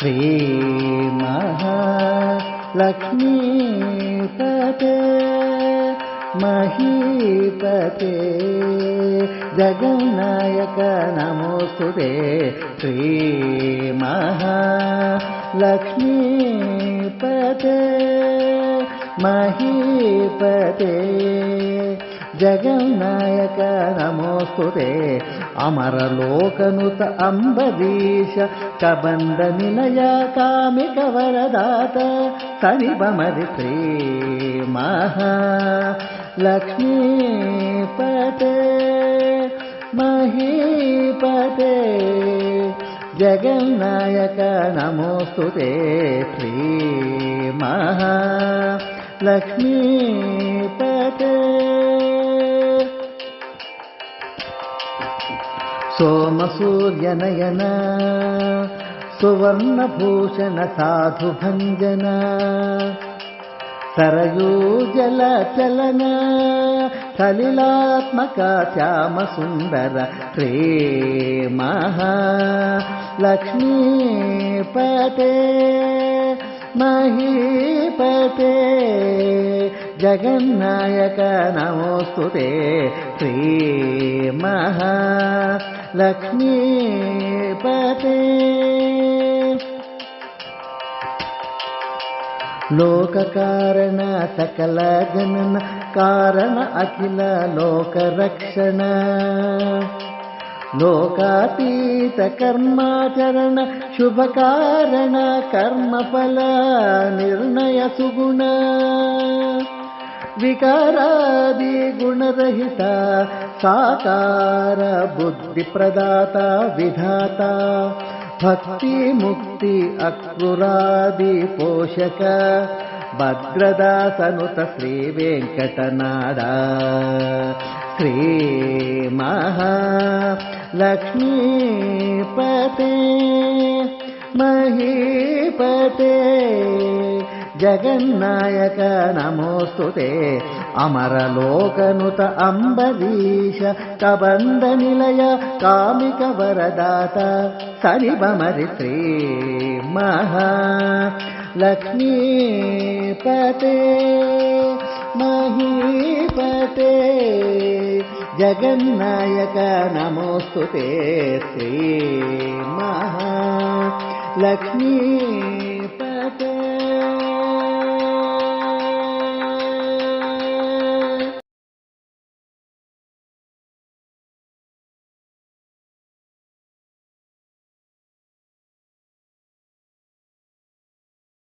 श्रीमहालक्ष्मीपते महीपते जगन्नायक नमोस्तुते श्रीमहालक्ष्मीपते महीपते जगन्नायक नमोस्तुते अमरलोकनुत अम्बरीश कबंध निलय कामिक वरदात सनिबमरि श्रीमहालक्ष्मीपते महीपते जगन्नायक नमोस्तुते श्रीमहालक्ष्मीपते सोमसूर्यनयन सुवर्णभूषण साधुभञ्जन सरयूजलचलन सलिलात्मक श्यामसुन्दर श्रीमहालक्ष्मीपते महीपते जगन्नायक नमोस्तुते श्रीमहालक्ष्मीपते लोककारण सकल जनन कारण अखिल लोकरक्षण लोकातीत कर्माचरण शुभ कारण कर्मफल निर्णय सुगुण विकारादि गुणरहित साकार बुद्धि प्रदाता विधाता भक्ति मुक्ति अक्रूरादि पोषक भद्रदासनुत श्री वेंकटनाथ श्रीमहालक्ष्मीपते महीपते जगन्नायक नमोस्तुते अमरलोकनुत अम्बरीश कबंध निलय कामिक वरदात सनिबमरि श्रीमहालक्ष्मीपते महीपते जगन्नायक नमोस्तुते श्रीमहालक्ष्मी